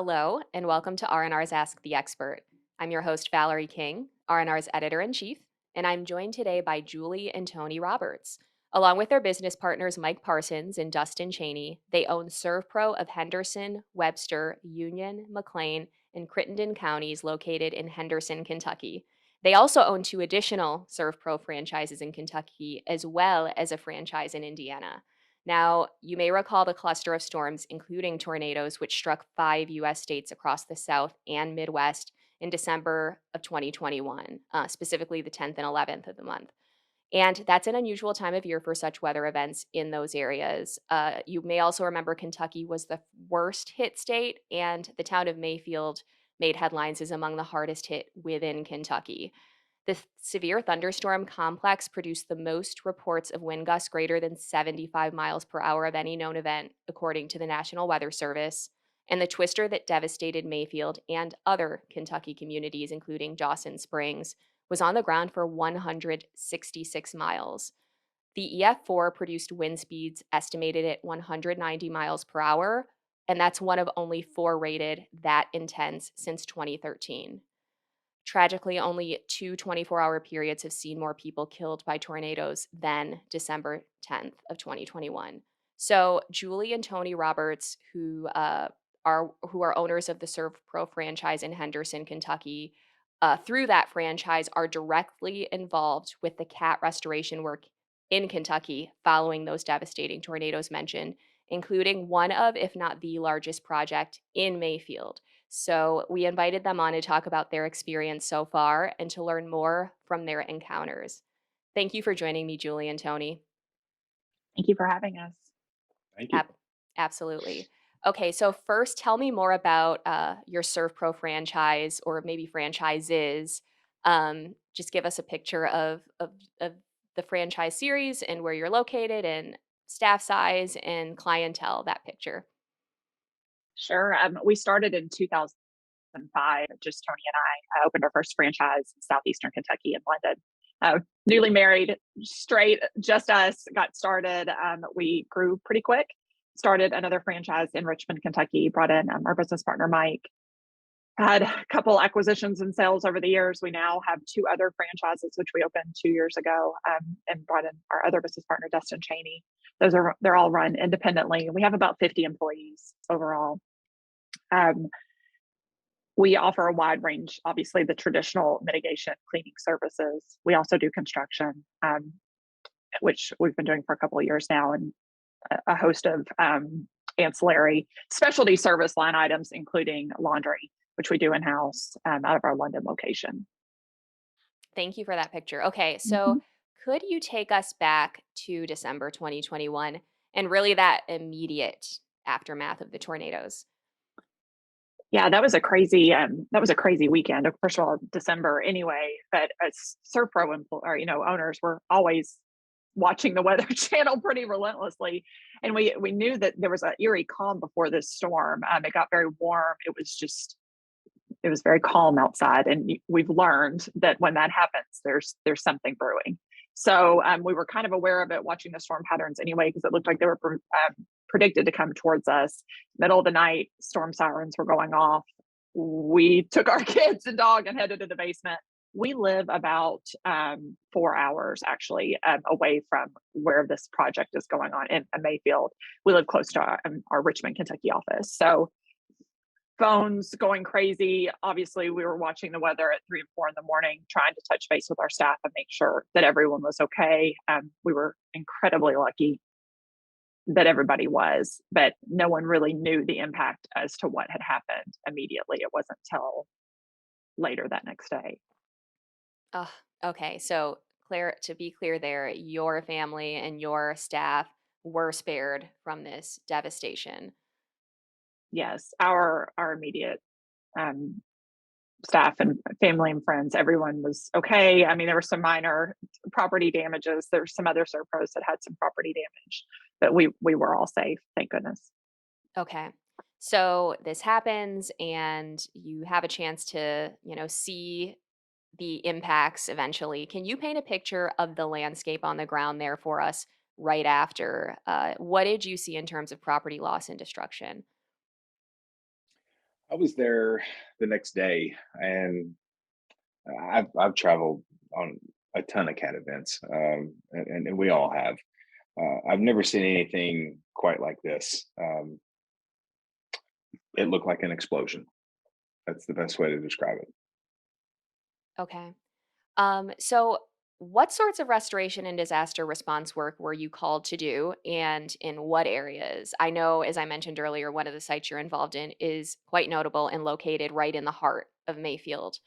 Hello, and welcome to R&R's Ask the Expert. I'm your host, Valerie King, R&R's editor-in-chief, and I'm joined today by Julie and Tony Roberts. Along with their business partners, Mike Parsons and Dustin Cheney, they own ServPro of Henderson, Webster, Union, McLean, and Crittenden counties located in Henderson, Kentucky. They also own two additional ServPro franchises in Kentucky, as well as a franchise in Indiana. Now, you may recall the cluster of storms, including tornadoes, which struck 5 U.S. states across the South and Midwest in December of 2021, specifically the 10th and 11th of the month. And that's an unusual time of year for such weather events in those areas. You may also remember Kentucky was the worst hit state, and the town of Mayfield made headlines as among the hardest hit within Kentucky. The severe thunderstorm complex produced the most reports of wind gusts greater than 75 miles per hour of any known event, according to the National Weather Service. And the twister that devastated Mayfield and other Kentucky communities, including Dawson Springs, was on the ground for 166 miles. The EF4 produced wind speeds estimated at 190 miles per hour, and that's one of only four rated that intense since 2013. Tragically, only two 24-hour periods have seen more people killed by tornadoes than December 10th of 2021. So Julie and Tony Roberts, who are owners of the ServPro franchise in Henderson, Kentucky, through that franchise are directly involved with the cat restoration work in Kentucky following those devastating tornadoes mentioned, including one of, if not the largest project in Mayfield. So we invited them on to talk about their experience so far and to learn more from their encounters. Thank you for joining me, Julie and Tony. Thank you for having us. Thank you. Ab- Absolutely. Okay, so first, tell me more about your ServPro franchise or maybe franchises. Just give us a picture of the franchise series and where you're located and staff size and clientele, that picture. Sure. We started in 2005. Just Tony and I opened our first franchise in southeastern Kentucky in London. Newly married, straight, just us, got started. We grew pretty quick. Started another franchise in Richmond, Kentucky. Brought in our business partner Mike. Had a couple acquisitions and sales over the years. We now have two other franchises, which we opened 2 years ago, and brought in our other business partner, Dustin Cheney. They're all run independently. We have about 50 employees overall. Um, we offer a wide range, obviously the traditional mitigation cleaning services. We also do construction, which we've been doing for a couple of years now, and a host of ancillary specialty service line items, including laundry, which we do in-house out of our London location. Thank you for that picture. Okay, so Mhm. could you take us back to December 2021 and really that immediate aftermath of the tornadoes? Yeah, that was a crazy weekend. First of all, December anyway, but as Servpro owners, were always watching the Weather Channel pretty relentlessly, and we knew that there was an eerie calm before this storm. It got very warm. It was very calm outside, and we've learned that when that happens, there's something brewing. So we were kind of aware of it, watching the storm patterns anyway, because it looked like they were predicted to come towards us. Middle of the night, storm sirens were going off. We took our kids and dog and headed to the basement. We live about 4 hours actually away from where this project is going on in Mayfield. We live close to our Richmond, Kentucky office. So phones going crazy. Obviously, we were watching the weather at 3 and 4 in the morning, trying to touch base with our staff and make sure that everyone was okay. We were incredibly lucky that everybody was, but no one really knew the impact as to what had happened immediately. It wasn't till later that next day. Ugh, okay, so clear to be clear there, your family and your staff were spared from this devastation. Yes, our immediate um, staff and family and friends, everyone was okay. I mean, there were some minor property damages. There were some other Serpros that had some property damage, but we were all safe, thank goodness. Okay. So this happens and you have a chance to, see the impacts eventually. Can you paint a picture of the landscape on the ground there for us right after? What did you see in terms of property loss and destruction? I was there the next day, and I've traveled on a ton of cat events, and we all have. I've never seen anything quite like this. It looked like an explosion. That's the best way to describe it. Okay. So what sorts of restoration and disaster response work were you called to do and in what areas? I know, as I mentioned earlier, one of the sites you're involved in is quite notable and located right in the heart of Mayfield.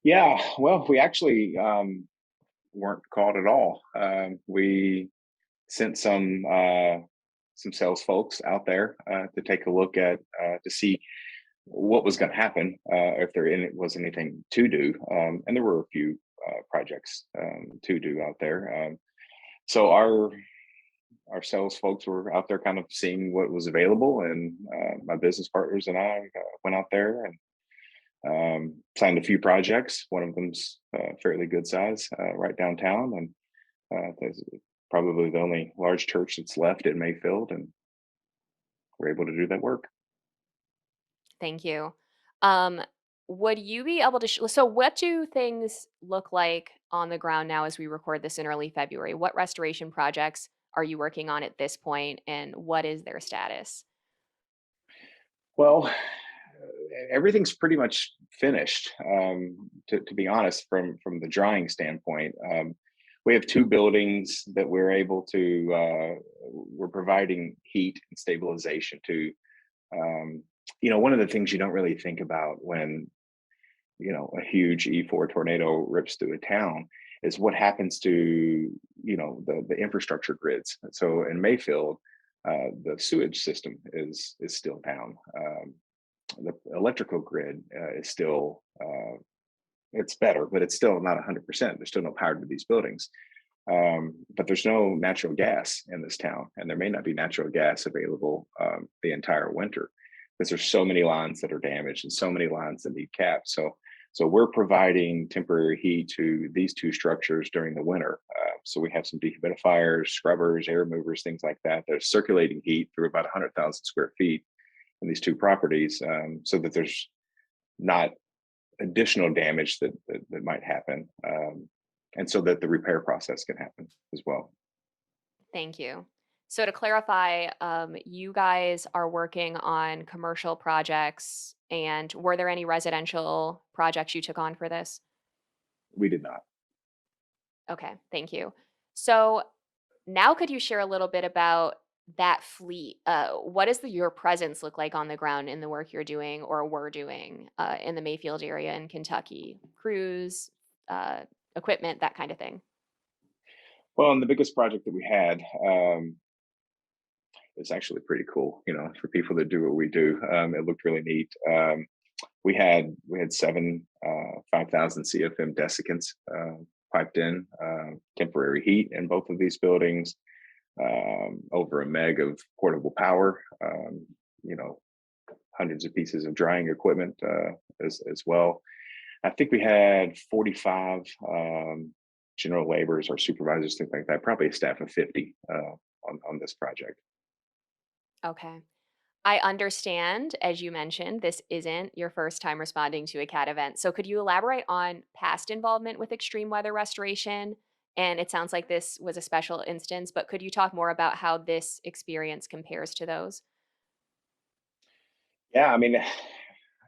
Yeah, well, we actually weren't called at all. We sent some sales folks out there to take a look at to see what was going to happen, if was anything to do, and there were a few projects to do out there. So our sales folks were out there, kind of seeing what was available, and my business partners and I went out there and signed a few projects. One of them's fairly good size, right downtown, and there's probably the only large church that's left in Mayfield, and we're able to do that work. Thank you. Um, would you be able to so what do things look like on the ground now as we record this in early February? What restoration projects are you working on at this point and what is their status? Well, everything's pretty much finished. To be honest, from the drying standpoint, we have two buildings that we're able to. We're providing heat and stabilization to. Um, One of the things you don't really think about when a huge E4 tornado rips through a town is what happens to the infrastructure grids. So in Mayfield, the sewage system is still down. The electrical grid is still it's better, but it's still not 100%. There's still no power to these buildings. But there's no natural gas in this town, and there may not be natural gas available the entire winter because there's so many lines that are damaged and so many lines that need caps. So we're providing temporary heat to these two structures during the winter. So we have some dehumidifiers, scrubbers, air movers, things like that. There's circulating heat through about 100,000 square feet in these two properties, so that there's not additional damage that might happen, and so that the repair process can happen as well. Thank you. So to clarify, you guys are working on commercial projects, and were there any residential projects you took on for this? We did not. Okay, thank you. So now could you share a little bit about that fleet? What does your presence look like on the ground in the work you're doing or were doing in the Mayfield area in Kentucky? Crews, uh, equipment, that kind of thing. Well, and the biggest project that we had is actually pretty cool. For people that do what we do, it looked really neat. We had seven 5,000 CFM desiccants piped in, temporary heat in both of these buildings, over a meg of portable power. You know, Hundreds of pieces of drying equipment as well. I think we had 45 general laborers or supervisors, things like that. Probably a staff of 50 on this project. Okay. I understand, as you mentioned, this isn't your first time responding to a cat event. So, could you elaborate on past involvement with extreme weather restoration? And it sounds like this was a special instance, but could you talk more about how this experience compares to those? Yeah, I mean,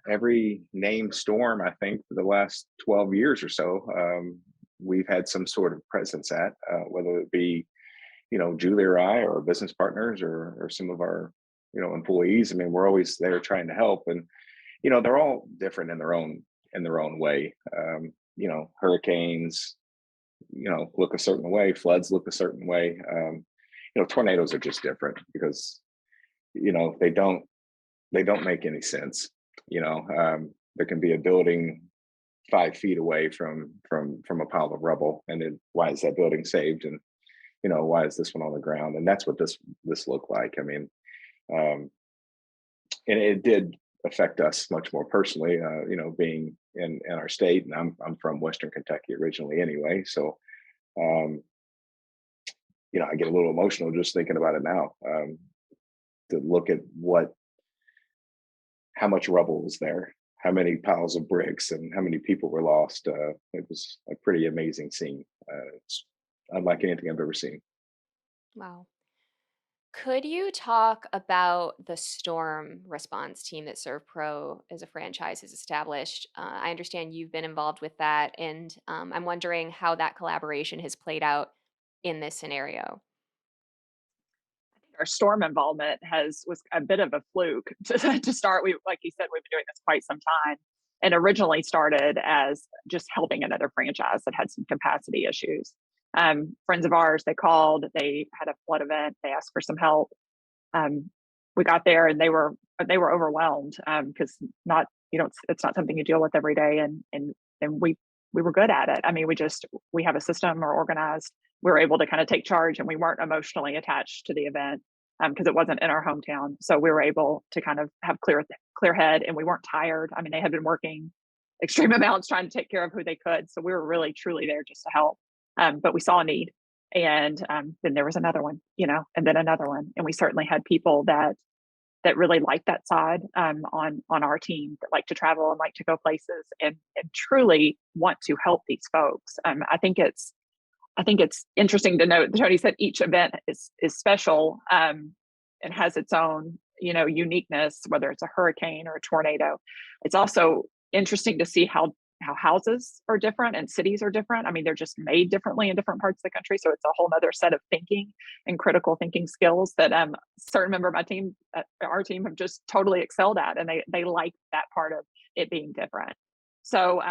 every named storm, I think, for the last 12 years or so, we've had some sort of presence at, whether it be, Julie or I, or our business partners, or some of our, employees. I mean, we're always there trying to help, and they're all different in their own way. Hurricanes, look a certain way, floods look a certain way. Tornadoes are just different because they don't make any sense. There can be a building 5 feet away from a pile of rubble, and then why is that building saved, and why is this one on the ground? And that's what this looked like. I mean, um, and it did affect us much more personally. Being in our state, and I'm from Western Kentucky originally, anyway. So um, I get a little emotional just thinking about it now. To look at what how much rubble was there, how many piles of bricks, and how many people were lost. It was a pretty amazing scene. It's unlike anything I've ever seen. Wow. Could you talk about the storm response team that ServPro as a franchise has established? I understand you've been involved with that, and I'm wondering how that collaboration has played out in this scenario. Our storm involvement was a bit of a fluke to start. We, like you said, we've been doing this quite some time, and originally started as just helping another franchise that had some capacity issues. Friends of ours, they called, they had a flood event, they asked for some help. Um, we got there and they were overwhelmed because not you don't it's not something you deal with every day, and we were good at it. I mean, we have a system, we're organized, we were able to kind of take charge, and we weren't emotionally attached to the event because it wasn't in our hometown. So we were able to kind of have clear head, and we weren't tired. I mean, they had been working extreme amounts trying to take care of who they could. So we were really truly there just to help. But we saw a need, and then there was another one, and then another one, and we certainly had people that really like that side on our team, that like to travel and like to go places, and truly want to help these folks. I think it's interesting to note that Tony said each event is special and has its own uniqueness, whether it's a hurricane or a tornado. It's also interesting to see how houses are different and cities are different. I mean, they're just made differently in different parts of the country. So it's a whole other set of thinking and critical thinking skills that certain member of my team, our team, have just totally excelled at, and they like that part of it being different. So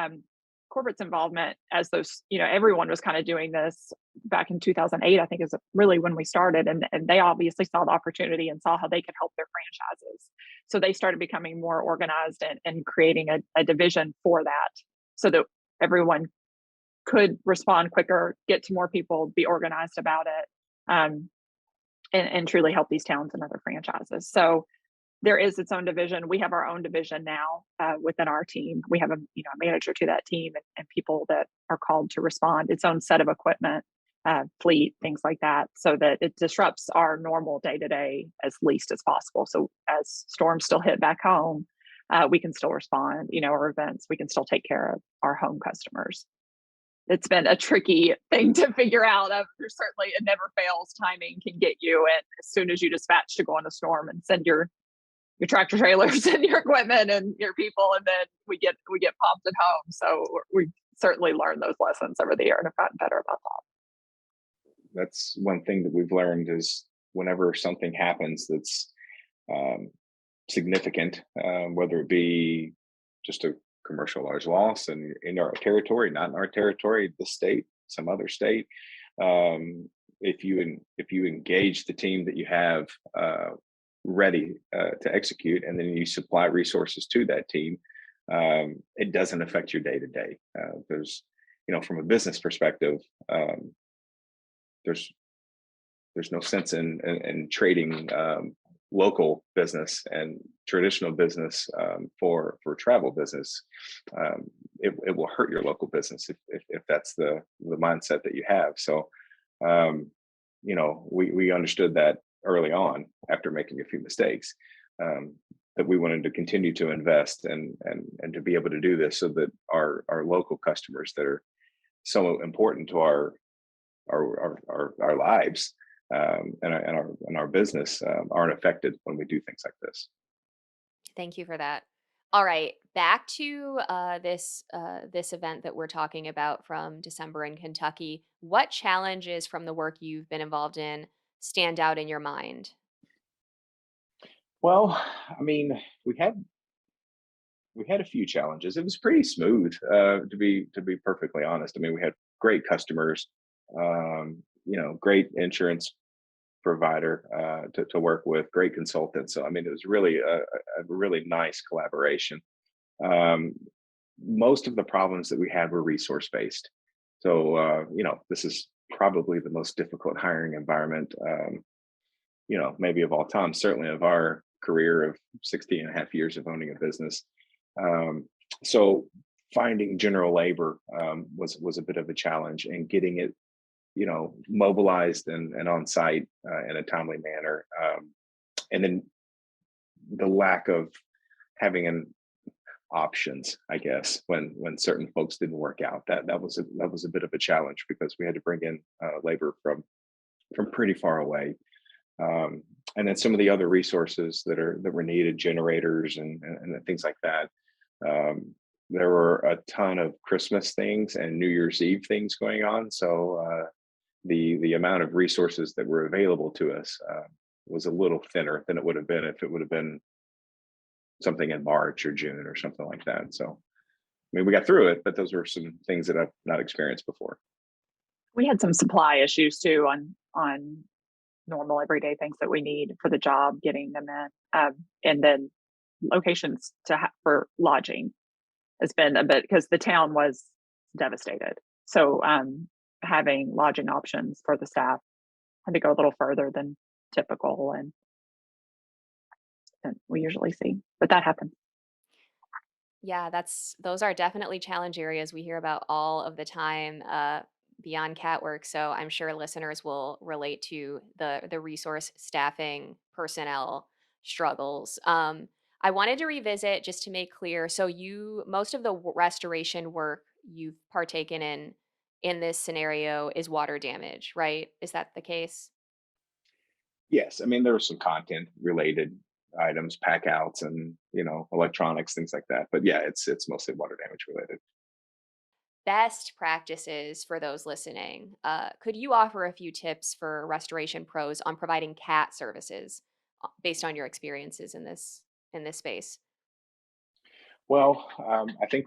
corporate's involvement as those, everyone was kind of doing this back in 2008, I think is really when we started. And they obviously saw the opportunity and saw how they could help their franchises. So they started becoming more organized and creating a division for that so that everyone could respond quicker, get to more people, be organized about it, and truly help these towns and other franchises. So there is its own division. We have our own division now within our team. We have a manager to that team, and people that are called to respond. Its own set of equipment, fleet, things like that, so that it disrupts our normal day to day as least as possible. So as storms still hit back home, we can still respond. Or events, we can still take care of our home customers. It's been a tricky thing to figure out. There's certainly, it never fails. Timing can get you, and as soon as you dispatch to go on a storm and send your tractor trailers and your equipment and your people, and then we get pumped at home. So we certainly learned those lessons over the year and have gotten better about that. That's one thing that we've learned is whenever something happens that's significant, whether it be just a commercial large loss and in our territory, not in our territory, the state, some other state, if you engage the team that you have ready to execute, and then you supply resources to that team, it doesn't affect your day to day. There's, from a business perspective, there's no sense in trading local business and traditional business for travel business. It will hurt your local business if that's the mindset that you have. So, we understood that early on after making a few mistakes, that we wanted to continue to invest and to be able to do this so that our local customers that are so important to our lives and our business aren't affected when we do things like this. Thank you for that. All right, back to this event that we're talking about from December in Kentucky. What challenges from the work you've been involved in stand out in your mind? Well, I mean, we had a few challenges. It was pretty smooth, to be perfectly honest. I mean, we had great customers, great insurance provider to work with, great consultants. So, I mean, it was really a really nice collaboration. Um, Most of the problems that we had were resource based. So, this is probably the most difficult hiring environment, maybe of all time, certainly of our career of 60 and a half years of owning a business. Um, so finding general labor was a bit of a challenge, and getting it, mobilized and on site in a timely manner. And then the lack of having an options, I guess, when certain folks didn't work out. That was a bit of a challenge because we had to bring in labor from pretty far away. And then some of the other resources that were needed, generators and things like that. Um, there were a ton of Christmas things and New Year's Eve things going on, so the amount of resources that were available to us was a little thinner than it would have been if it would have been something in March or June or something like that. So, I mean, we got through it, but those were some things that I've not experienced before. We had some supply issues too on normal everyday things that we need for the job, getting them in, and then locations for lodging has been a bit because the town was devastated. So having lodging options for the staff had to go a little further than typical, and we usually see, but that happens. Yeah, those are definitely challenge areas we hear about all of the time beyond cat work. So I'm sure listeners will relate to the resource staffing personnel struggles. I wanted to revisit just to make clear. So most of the restoration work you've partaken in this scenario is water damage, right? Is that the case? Yes, I mean there were some content related items, pack outs, and electronics, things like that. But yeah, it's mostly water damage related. Best practices for those listening. Could you offer a few tips for restoration pros on providing cat services based on your experiences in this space? Well, I think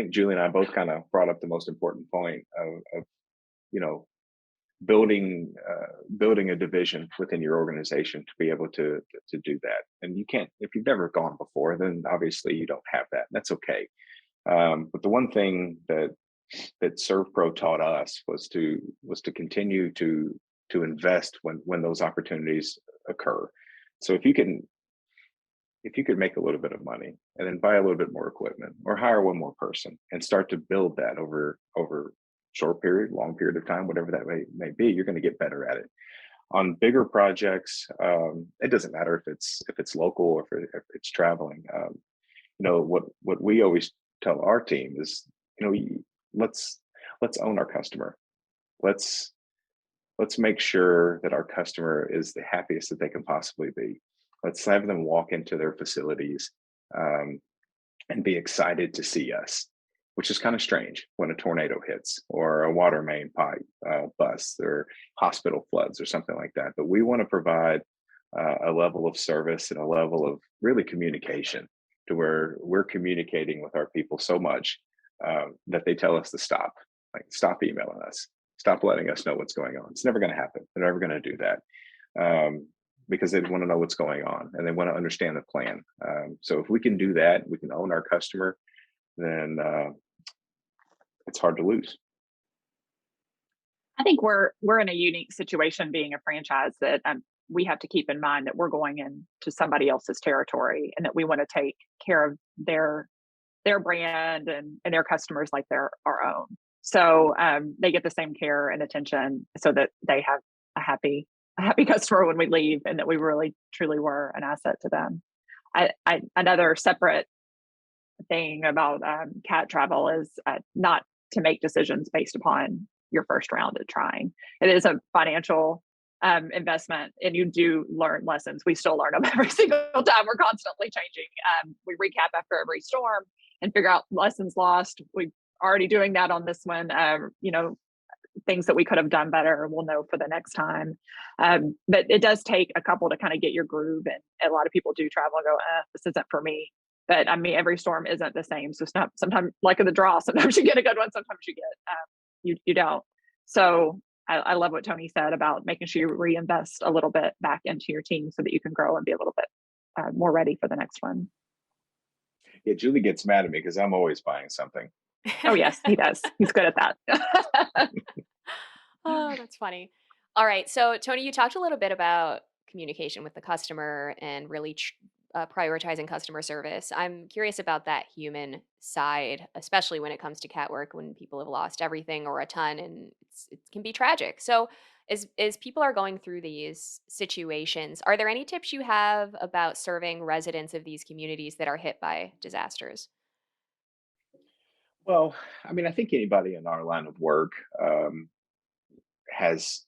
Julie and I both kind of brought up the most important point of you know building a division within your organization to be able to do that. And you can't if you've never gone before, then obviously you don't have that. That's okay. But the one thing that ServPro taught us was to continue to invest when those opportunities occur. So if you could make a little bit of money and then buy a little bit more equipment or hire one more person and start to build that over short period, long period of time, whatever that may be, you're going to get better at it. On bigger projects, it doesn't matter if it's local or if it's traveling. What we always tell our team is, let's let's own our customer. Let's let's make sure that our customer is the happiest that they can possibly be. Let's have them walk into their facilities um, and be excited to see us, which is kind of strange when a tornado hits or a water main pipe busts or hospital floods or something like that. But we want to provide a level of service and a level of really communication to where we're communicating with our people so much that they tell us to stop, like stop emailing us, stop letting us know what's going on. It's never going to happen. They're never going to do that. Because they want to know what's going on and they want to understand the plan. So if we can do that, we can own our customer, then it's hard to lose. I think we're in a unique situation being a franchise that we have to keep in mind that we're going into somebody else's territory and that we want to take care of their brand and their customers like they're our own. So they get the same care and attention so that they have a happy customer when we leave and that we really truly were an asset to them. Another separate thing about cat travel is not to make decisions based upon your first round at trying. It is a financial investment and you do learn lessons. We still learn them every single time. We're constantly changing. We recap after every storm and figure out lessons lost. We're already doing that on this one. Things that we could have done better, we'll know for the next time. But it does take a couple to kind of get your groove. And a lot of people do travel and go, this isn't for me. But I mean, every storm isn't the same. So it's not sometimes like in the draw, sometimes you get a good one, sometimes you get, you don't. So I love what Tony said about making sure you reinvest a little bit back into your team so that you can grow and be a little bit more ready for the next one. Yeah, Julie gets mad at me because I'm always buying something. Oh yes, he does. He's good at that. Oh, that's funny. All right. So, Tony, you talked a little bit about communication with the customer and really prioritizing customer service. I'm curious about that human side, especially when it comes to cat work, when people have lost everything or a ton, and it can be tragic. So, as people are going through these situations, are there any tips you have about serving residents of these communities that are hit by disasters? Well, I mean, I think anybody in our line of work has,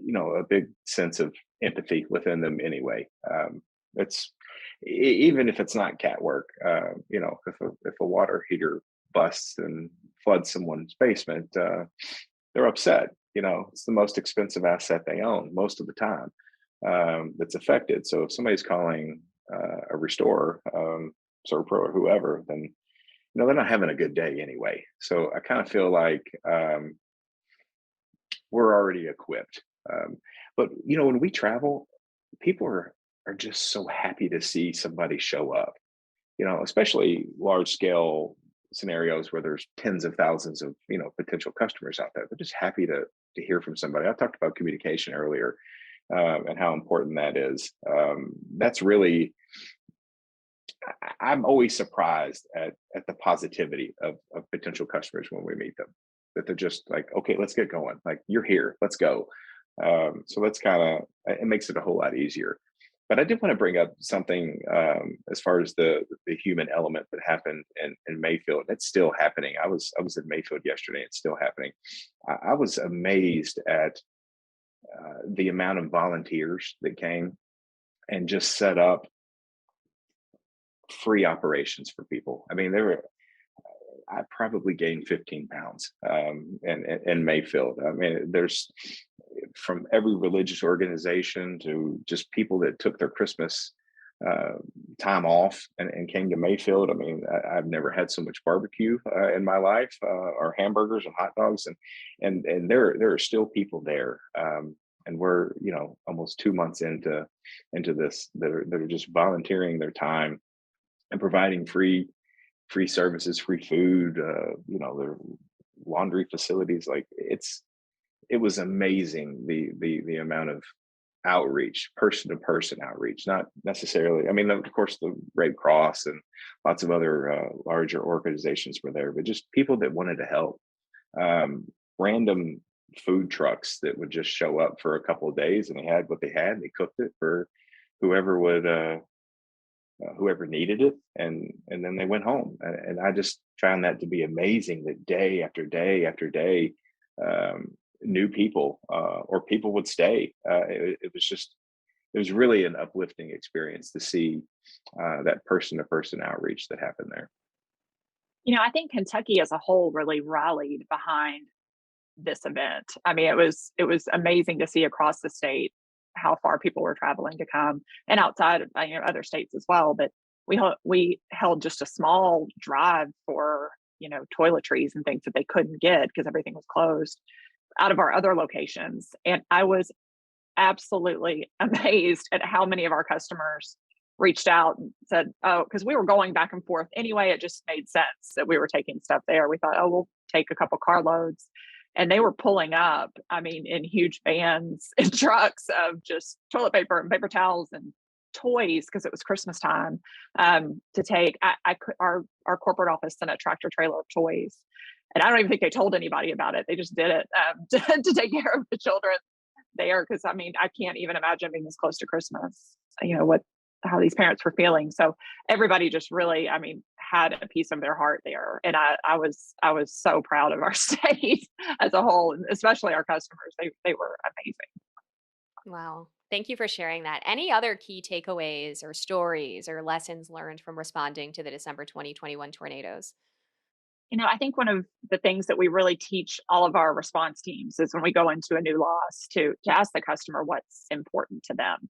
a big sense of empathy within them anyway. It's even if it's not cat work, if a water heater busts and floods someone's basement, they're upset. It's the most expensive asset they own most of the time that's affected. So if somebody's calling a restorer, ServicePro or whoever, then they're not having a good day anyway. So I kind of feel like we're already equipped. But when we travel, people are just so happy to see somebody show up. Especially large scale scenarios where there's tens of thousands of potential customers out there. They're just happy to hear from somebody. I talked about communication earlier and how important that is. That's really I'm always surprised at the positivity of potential customers when we meet them. That they're just like, okay, let's get going. Like you're here, let's go. So that's kind of it makes it a whole lot easier. But I did want to bring up something as far as the human element that happened in Mayfield. It's still happening. I was in Mayfield yesterday. It's still happening. I was amazed at the amount of volunteers that came and just set up free operations for people. I mean, I probably gained 15 pounds in Mayfield. I mean, there's from every religious organization to just people that took their Christmas uh, time off and came to Mayfield. I mean, I've never had so much barbecue in my life, or hamburgers and hot dogs, and there are still people there. And we're almost 2 months into this that are just volunteering their time and providing free services, free food, their laundry facilities. Like it was amazing the amount of outreach, person to person outreach, not necessarily. I mean, of course, the Red Cross and lots of other larger organizations were there, but just people that wanted to help. Um, Random food trucks that would just show up for a couple of days, and they had what they had. And they cooked it for whoever would. Whoever needed it, and then they went home. And I just found that to be amazing. That day after day after day, new people or people would stay. It was really an uplifting experience to see that person to person outreach that happened there. I think Kentucky as a whole really rallied behind this event. I mean, it was amazing to see across the state how far people were traveling to come, and outside of other states as well. But we held just a small drive for toiletries and things that they couldn't get because everything was closed out of our other locations, and I was absolutely amazed at how many of our customers reached out and said, oh, because we were going back and forth anyway. It just made sense that we were taking stuff there. We thought, oh, we'll take a couple carloads. And they were pulling up, I mean, in huge vans and trucks of just toilet paper and paper towels and toys because it was Christmas time to take. Our corporate office sent a tractor trailer of toys, and I don't even think they told anybody about it. They just did it to take care of the children there, because I mean, I can't even imagine being this close to Christmas. What how these parents were feeling. So everybody just really, I mean, had a piece of their heart there, and I was so proud of our state as a whole, and especially our customers. They were amazing. Wow. Thank you for sharing that. Any other key takeaways or stories or lessons learned from responding to the December 2021 tornadoes? I think one of the things that we really teach all of our response teams is when we go into a new loss to ask the customer what's important to them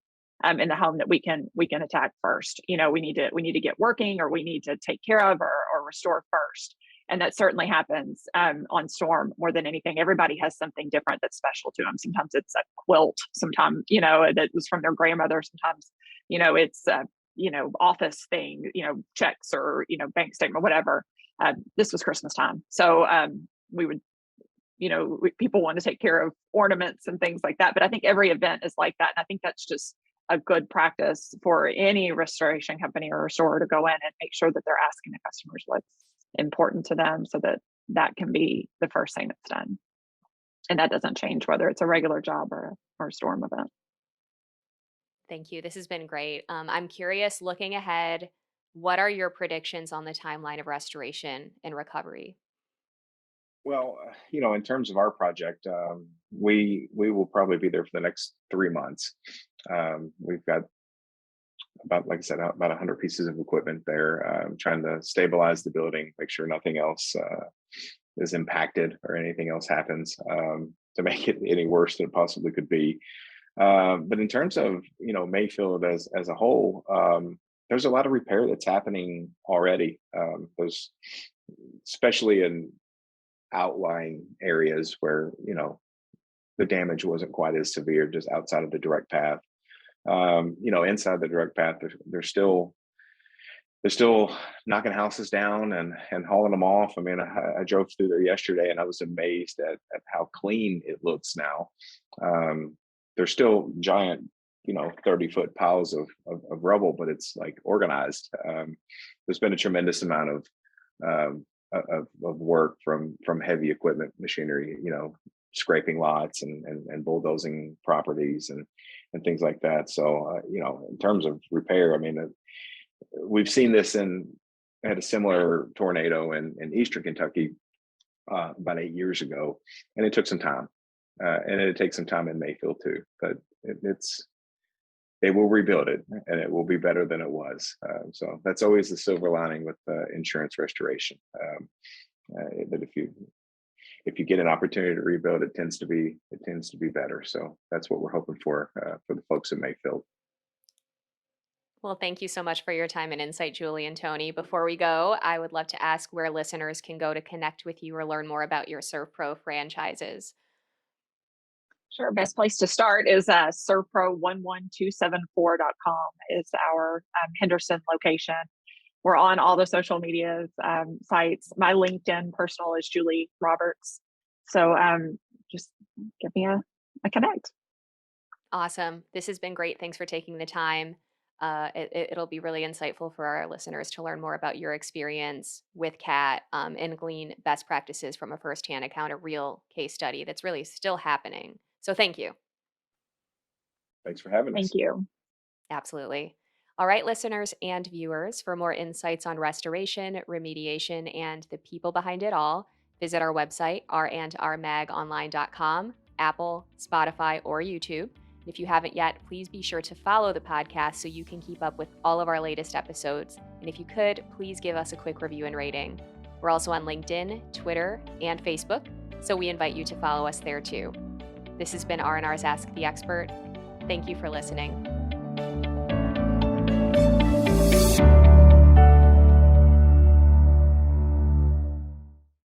in the home that we can attack first. We need to get working, or we need to take care of or restore first. And that certainly happens on storm more than anything. Everybody has something different that's special to them. Sometimes it's a quilt. Sometimes that was from their grandmother. Sometimes it's a office thing. Checks or bank statement, whatever. This was Christmas time, so we would, people want to take care of ornaments and things like that. But I think every event is like that, and I think that's just a good practice for any restoration company or restorer to go in and make sure that they're asking the customers what's important to them so that that can be the first thing that's done. And that doesn't change whether it's a regular job or a storm event. Thank you. This has been great. I'm curious, looking ahead, what are your predictions on the timeline of restoration and recovery? Well, in terms of our project, we will probably be there for the next 3 months. We've got about, like I said, about 100 pieces of equipment there, trying to stabilize the building, make sure nothing else is impacted or anything else happens to make it any worse than it possibly could be. But in terms of Mayfield as a whole, there's a lot of repair that's happening already. There's especially in outlying areas where the damage wasn't quite as severe, just outside of the direct path. Inside the direct path, they're still knocking houses down and hauling them off. I mean, I drove through there yesterday and I was amazed at how clean it looks now. There's still giant 30-foot piles of rubble, but it's like organized. There's been a tremendous amount of work from heavy equipment machinery, scraping lots and bulldozing properties and things like that. So in terms of repair, I mean, we've seen this had a similar tornado in eastern Kentucky about 8 years ago, and it took some time, and it takes some time in Mayfield too. But they will rebuild it, and it will be better than it was. So that's always the silver lining with insurance restoration. That if you get an opportunity to rebuild, it tends to be better. So that's what we're hoping for the folks in Mayfield. Well, thank you so much for your time and insight, Julie and Tony. Before we go, I would love to ask where listeners can go to connect with you or learn more about your ServPro franchises. Sure. Best place to start is servpro11274.com is our Henderson location. We're on all the social media sites. My LinkedIn personal is Julie Roberts. So just give me a connect. Awesome. This has been great. Thanks for taking the time. It'll be really insightful for our listeners to learn more about your experience with CAT and glean best practices from a firsthand account, a real case study that's really still happening. So thank you. Thanks for having us. Thank you. Absolutely. All right, listeners and viewers, for more insights on restoration, remediation, and the people behind it all, visit our website, randrmagonline.com, Apple, Spotify, or YouTube. If you haven't yet, please be sure to follow the podcast so you can keep up with all of our latest episodes. And if you could, please give us a quick review and rating. We're also on LinkedIn, Twitter, and Facebook, so we invite you to follow us there too. This has been R&R's Ask the Expert. Thank you for listening.